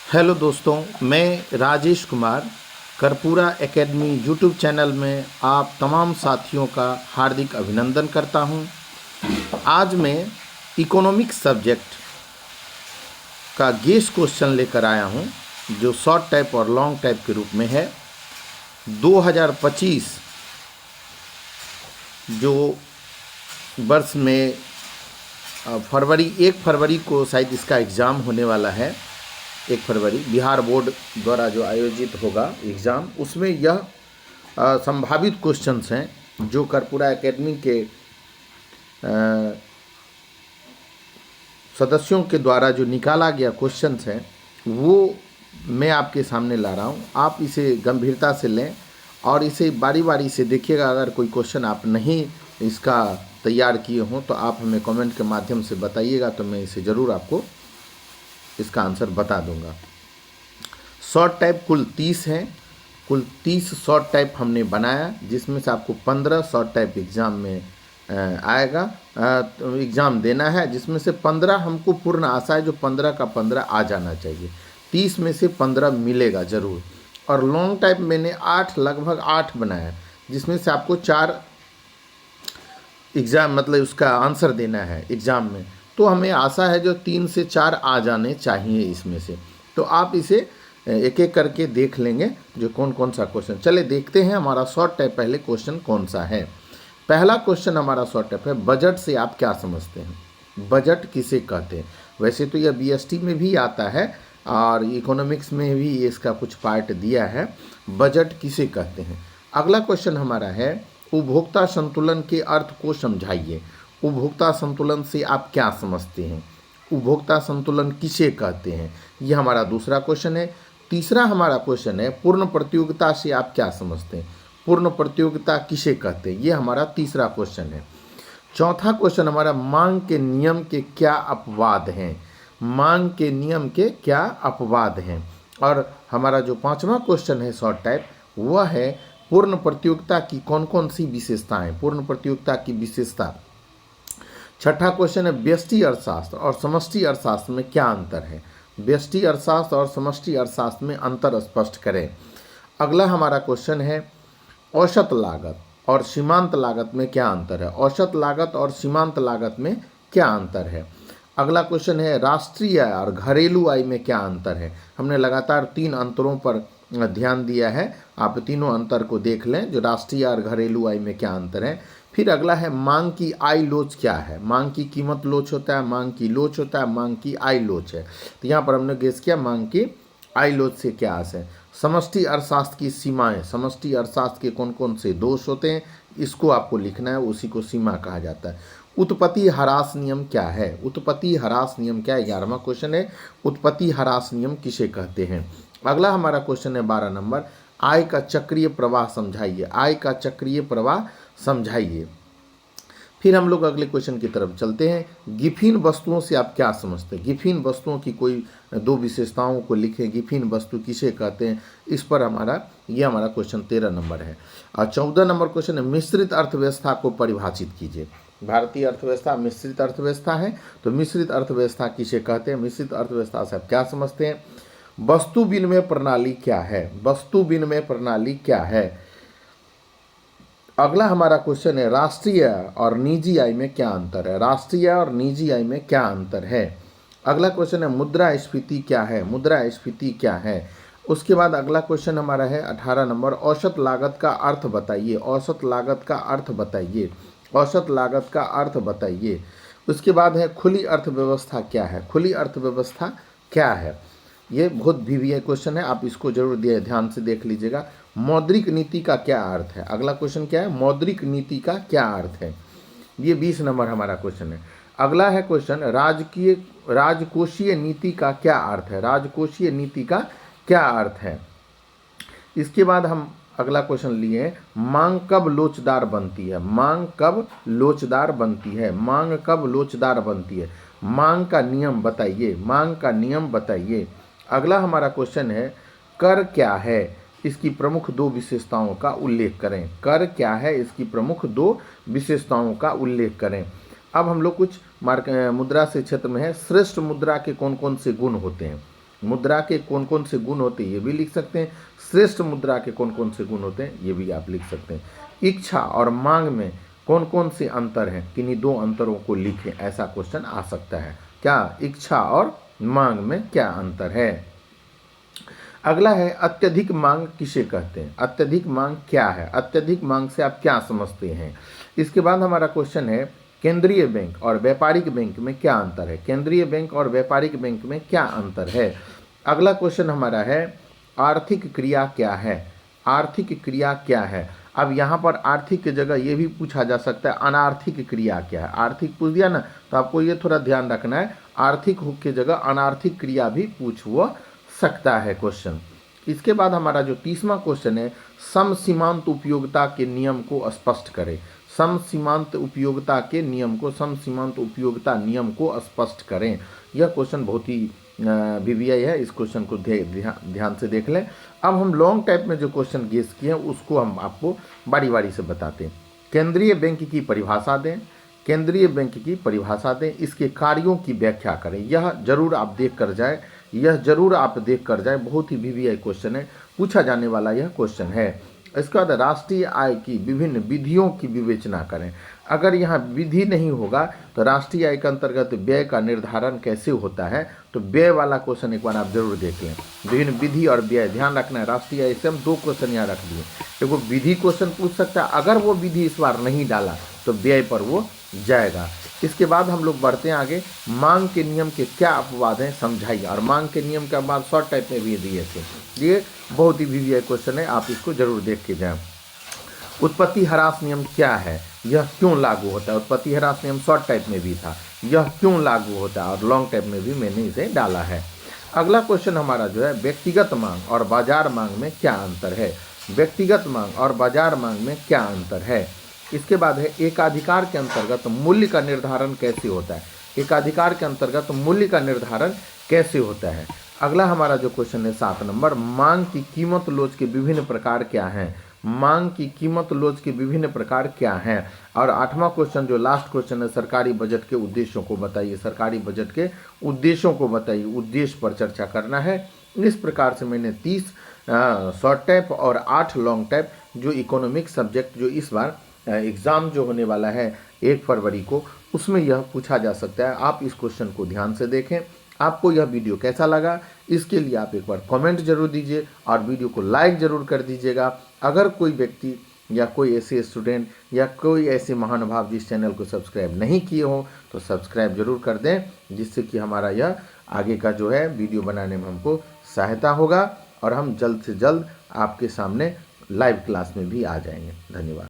Hello दोस्तों, मैं Rajesh Kumar Karpura academy YouTube channel में आप तमाम साथियों का हार्दिक अभिनंदन करता हूं। आज मैं इकोनॉमिक्स सब्जेक्ट का गेस क्वेश्चन लेकर आया हूं, जो शॉर्ट टाइप और लॉन्ग टाइप के रूप में है। 2025 जो वर्ष में फरवरी 1 फरवरी को शायद इसका एग्ज़ाम होने वाला है। 1 फरवरी बिहार बोर्ड द्वारा जो आयोजित होगा एग्ज़ाम, उसमें यह संभावित क्वेश्चंस हैं जो कर्पूरा एकेडमी के सदस्यों के द्वारा जो निकाला गया क्वेश्चंस हैं वो मैं आपके सामने ला रहा हूँ। आप इसे गंभीरता से लें और इसे बारी बारी से देखिएगा। अगर कोई क्वेश्चन आप नहीं इसका तैयार किए हों तो आप हमें कमेंट के माध्यम से बताइएगा, तो मैं इसे ज़रूर आपको इसका आंसर बता दूंगा। शॉर्ट टाइप कुल 30 हैं। कुल 30 शॉर्ट टाइप हमने बनाया, जिसमें से आपको 15 शॉर्ट टाइप एग्ज़ाम में आएगा, एग्ज़ाम देना है, जिसमें से 15 हमको पूर्ण आशा है जो 15 का 15 आ जाना चाहिए। 30 में से 15 मिलेगा ज़रूर। और लॉन्ग टाइप मैंने लगभग 8 बनाया, जिसमें से आपको 4 एग्ज़ाम मतलब उसका आंसर देना है एग्ज़ाम में। तो हमें आशा है जो 3 से 4 आ जाने चाहिए इसमें से। तो आप इसे एक एक करके देख लेंगे जो कौन कौन सा क्वेश्चन। चले देखते हैं हमारा शॉर्ट टाइप पहले क्वेश्चन कौन सा है। पहला क्वेश्चन हमारा शॉर्ट टाइप है, बजट से आप क्या समझते हैं? बजट किसे कहते हैं? वैसे तो यह बीएसटी में भी आता है और इकोनॉमिक्स में भी इसका कुछ पार्ट दिया है। बजट किसे कहते हैं? अगला क्वेश्चन हमारा है, उपभोक्ता संतुलन के अर्थ को समझाइए। उपभोक्ता संतुलन से आप क्या समझते हैं? उपभोक्ता संतुलन किसे कहते हैं? यह हमारा दूसरा क्वेश्चन है। तीसरा हमारा क्वेश्चन है, पूर्ण प्रतियोगिता से आप क्या समझते हैं? पूर्ण प्रतियोगिता किसे कहते हैं? यह हमारा तीसरा क्वेश्चन है। चौथा क्वेश्चन हमारा, मांग के नियम के क्या अपवाद हैं? मांग के नियम के क्या अपवाद हैं? और हमारा जो पांचवा क्वेश्चन है शॉर्ट टाइप, वह है पूर्ण प्रतियोगिता की कौन कौन सी विशेषताएं? पूर्ण प्रतियोगिता की विशेषता। छठा क्वेश्चन है, व्यष्टि अर्थशास्त्र और समष्टि अर्थशास्त्र में क्या अंतर है? व्यष्टि अर्थशास्त्र और समष्टि अर्थशास्त्र में अंतर स्पष्ट करें। अगला हमारा क्वेश्चन है, औसत लागत और सीमांत लागत में क्या अंतर है? औसत लागत और सीमांत लागत में क्या अंतर है? अगला क्वेश्चन है, राष्ट्रीय आय और घरेलू आय में क्या अंतर है? हमने लगातार 3 अंतरों पर ध्यान दिया है, आप तीनों अंतर को देख लें, जो राष्ट्रीय और घरेलू आय में क्या अंतर है। फिर अगला है, मांग की आय लोच क्या है? मांग की कीमत लोच होता है, मांग की लोच होता है, मांग की आय लोच है। तो यहाँ पर हमने गेस किया मांग की आय लोच से क्या है। समष्टि अर्थशास्त्र की सीमाएं, समष्टि अर्थशास्त्र के कौन कौन से दोष होते हैं इसको आपको लिखना है, उसी को सीमा कहा जाता है। उत्पत्ति ह्रास नियम क्या है? उत्पत्ति ह्रास नियम क्या है? 11वां क्वेश्चन है, उत्पत्ति ह्रास नियम किसे कहते हैं? अगला हमारा क्वेश्चन है 12 नंबर, आय का चक्रीय प्रवाह समझाइए। आय का चक्रीय प्रवाह समझाइए। फिर हम लोग अगले क्वेश्चन की तरफ चलते हैं, गिफिन वस्तुओं से आप क्या समझते हैं? गिफिन वस्तुओं की कोई 2 विशेषताओं को लिखें। गिफिन वस्तु किसे कहते हैं? इस पर हमारा क्वेश्चन 13 नंबर है। और 14 नंबर क्वेश्चन है, मिश्रित अर्थव्यवस्था को परिभाषित कीजिए। भारतीय अर्थव्यवस्था मिश्रित अर्थव्यवस्था है, तो मिश्रित अर्थव्यवस्था किसे कहते हैं? मिश्रित अर्थव्यवस्था से आप क्या समझते हैं? वस्तु विनिमय प्रणाली क्या है? वस्तु विनिमय प्रणाली क्या है? अगला हमारा क्वेश्चन है, राष्ट्रीय और निजी आय में क्या अंतर है? राष्ट्रीय और निजी आय में क्या अंतर है? अगला क्वेश्चन है, मुद्रास्फीति क्या है? मुद्रास्फीति क्या है? उसके बाद अगला क्वेश्चन हमारा है 18 नंबर, औसत लागत का अर्थ बताइए। औसत लागत का अर्थ बताइए। औसत लागत का अर्थ बताइए। उसके बाद है, खुली अर्थव्यवस्था क्या है? खुली अर्थव्यवस्था क्या है? ये बहुत वीवीआई क्वेश्चन है, आप इसको जरूर ध्यान से देख लीजिएगा। मौद्रिक नीति का क्या अर्थ है? अगला क्वेश्चन क्या है? मौद्रिक नीति का क्या अर्थ है? ये 20 नंबर हमारा क्वेश्चन है। अगला है क्वेश्चन, राजकोषीय नीति का क्या अर्थ है? राजकोषीय नीति का क्या अर्थ है? इसके बाद हम अगला क्वेश्चन लिए, मांग कब लोचदार बनती है? मांग कब लोचदार बनती है? मांग कब लोचदार बनती है? मांग का नियम बताइए। मांग का नियम बताइए। अगला हमारा क्वेश्चन है, कर क्या है? इसकी प्रमुख 2 विशेषताओं का उल्लेख करें। कर क्या है? इसकी प्रमुख 2 विशेषताओं का उल्लेख करें। अब हम लोग कुछ मुद्रा से क्षेत्र में है, श्रेष्ठ मुद्रा के कौन कौन से गुण होते हैं? मुद्रा के कौन कौन से गुण होते हैं ये भी लिख सकते हैं। श्रेष्ठ मुद्रा के कौन कौन से गुण होते हैं ये भी आप लिख सकते हैं। इच्छा और मांग में कौन कौन से अंतर हैं, किन्हीं दो अंतरों को लिखें, ऐसा क्वेश्चन आ सकता है। क्या इच्छा और मांग में क्या अंतर है। अगला है अत्यधिक मांग किसे कहते हैं। अत्यधिक मांग क्या है, अत्यधिक मांग से आप क्या समझते हैं। इसके बाद हमारा क्वेश्चन है केंद्रीय बैंक और व्यापारिक बैंक में क्या अंतर है। केंद्रीय बैंक और व्यापारिक बैंक में क्या अंतर है। अगला क्वेश्चन हमारा है आर्थिक क्रिया क्या है। आर्थिक क्रिया क्या है। अब यहाँ पर आर्थिक की जगह ये भी पूछा जा सकता है अनार्थिक क्रिया क्या है। आर्थिक पूछ दिया ना, तो आपको ये थोड़ा ध्यान रखना है, आर्थिक की जगह अनार्थिक क्रिया भी पूछ सकता है क्वेश्चन। इसके बाद हमारा जो तीसरा क्वेश्चन है सम सीमांत उपयोगिता के नियम को स्पष्ट करें। सम सीमांत उपयोगिता के नियम को, सम सीमांत उपयोगिता नियम को स्पष्ट करें। यह क्वेश्चन बहुत ही वीवीआई है, इस क्वेश्चन को ध्यान से देख लें। अब हम लॉन्ग टाइप में जो क्वेश्चन गेस किए हैं उसको हम आपको बारी बारी से बताते हैं। केंद्रीय बैंक की परिभाषा दें, केंद्रीय बैंक की परिभाषा दें, इसके कार्यों की व्याख्या करें। यह जरूर आप देख कर जाए, यह जरूर आप देख कर जाए, बहुत ही वीवीआई क्वेश्चन है, पूछा जाने वाला यह क्वेश्चन है। इसके बाद राष्ट्रीय आय की विभिन्न विधियों की विवेचना करें। अगर यहाँ विधि नहीं होगा तो राष्ट्रीय आय के अंतर्गत व्यय का निर्धारण कैसे होता है, तो व्यय वाला क्वेश्चन एक बार आप जरूर देख लें। विभिन्न विधि और व्यय ध्यान रखना है। राष्ट्रीय आय से हम दो क्वेश्चन यहाँ रख दिए, एक वो विधि क्वेश्चन पूछ सकता है, अगर वो विधि इस बार नहीं डाला तो व्यय पर वो जाएगा। इसके बाद हम लोग बढ़ते हैं आगे, मांग के नियम के क्या अपवाद हैं समझाइए। और मांग के नियम के बाद शॉर्ट टाइप में भी दिए थे, ये बहुत ही वीवीआई क्वेश्चन है, आप इसको जरूर देख के जाएं। उत्पत्ति ह्रास नियम क्या है, यह क्यों लागू होता है। उत्पत्ति ह्रास नियम शॉर्ट टाइप में भी था, यह क्यों लागू होता है, और लॉन्ग टाइप में भी मैंने इसे डाला है। अगला क्वेश्चन हमारा जो है व्यक्तिगत मांग और बाजार मांग में क्या अंतर है। व्यक्तिगत मांग और बाजार मांग में क्या अंतर है। इसके बाद है एकाधिकार के अंतर्गत मूल्य का निर्धारण कैसे होता है। एकाधिकार के अंतर्गत मूल्य का निर्धारण कैसे होता है। अगला हमारा जो क्वेश्चन है 7 नंबर, मांग की कीमत लोच के विभिन्न प्रकार क्या हैं। मांग की कीमत लोच के विभिन्न प्रकार क्या हैं। और 8वां क्वेश्चन जो लास्ट क्वेश्चन है, सरकारी बजट के उद्देश्यों को बताइए। सरकारी बजट के उद्देश्यों को बताइए, उद्देश्य पर चर्चा करना है। इस प्रकार से मैंने 30 शॉर्ट टाइप और 8 लॉन्ग टाइप जो इकोनॉमिक सब्जेक्ट जो इस बार एग्ज़ाम जो होने वाला है 1 फरवरी को, उसमें यह पूछा जा सकता है। आप इस क्वेश्चन को ध्यान से देखें। आपको यह वीडियो कैसा लगा इसके लिए आप एक बार कमेंट जरूर दीजिए और वीडियो को लाइक जरूर कर दीजिएगा। अगर कोई व्यक्ति या कोई ऐसे स्टूडेंट या कोई ऐसे महानुभाव जिस चैनल को सब्सक्राइब नहीं किए हो तो सब्सक्राइब जरूर कर दें, जिससे कि हमारा यह आगे का जो है वीडियो बनाने में हमको सहायता होगा और हम जल्द से जल्द आपके सामने लाइव क्लास में भी आ जाएंगे। धन्यवाद।